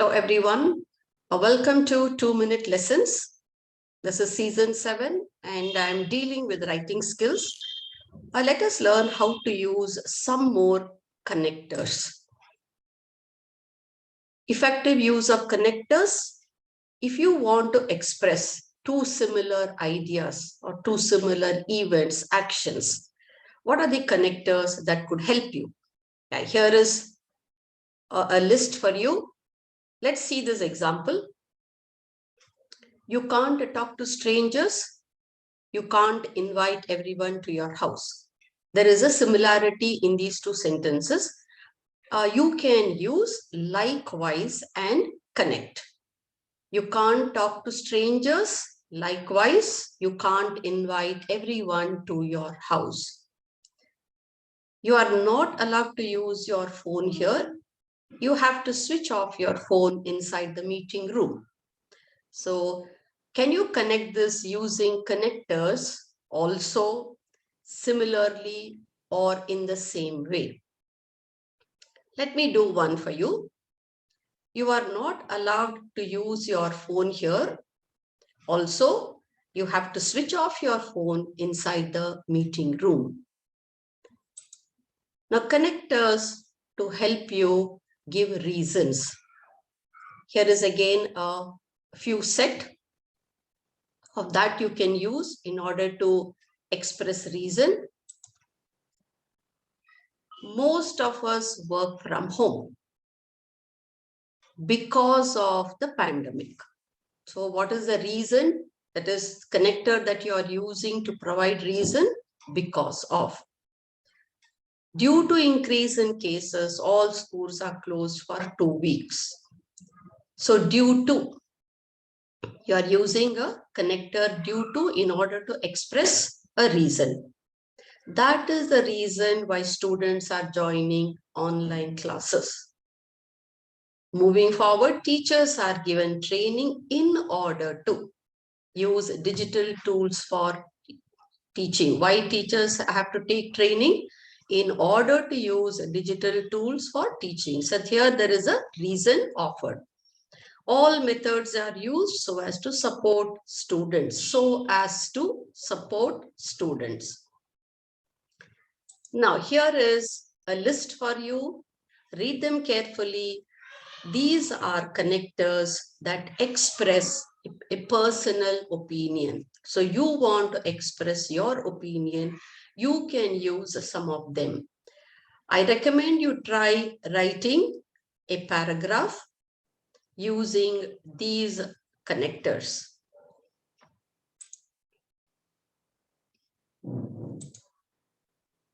Hello, everyone. Welcome to 2-Minute Lessons. This is season 7, and I'm dealing with writing skills. Let us learn how to use some more connectors. Effective use of connectors. If you want to express two similar ideas or two similar events, actions, what are the connectors that could help you? Here is a list for you. Let's see this example. You can't talk to strangers. You can't invite everyone to your house. There is a similarity in these two sentences. You can use likewise and connect. You can't talk to strangers. Likewise, you can't invite everyone to your house. You are not allowed to use your phone here. You have to switch off your phone inside the meeting room. So, can you connect this using connectors also, similarly, or in the same way? Let me do one for you. You are not allowed to use your phone here. Also, you have to switch off your phone inside the meeting room. Now, connectors to help you give reasons. Here is again a few set of that you can use in order to express reason. Most of us work from home because of the pandemic. So what is the reason? That is connector that you are using to provide reason? Because of. Due to increase in cases, all schools are closed for 2 weeks. So due to, you are using a connector due to in order to express a reason. That is the reason why students are joining online classes. Moving forward, teachers are given training in order to use digital tools for teaching. Why teachers have to take training? In order to use digital tools for teaching. So here there is a reason offered. All methods are used so as to support students. So as to support students. Now here is a list for you. Read them carefully. These are connectors that express a personal opinion. So you want to express your opinion, you can use some of them. I recommend you try writing a paragraph using these connectors.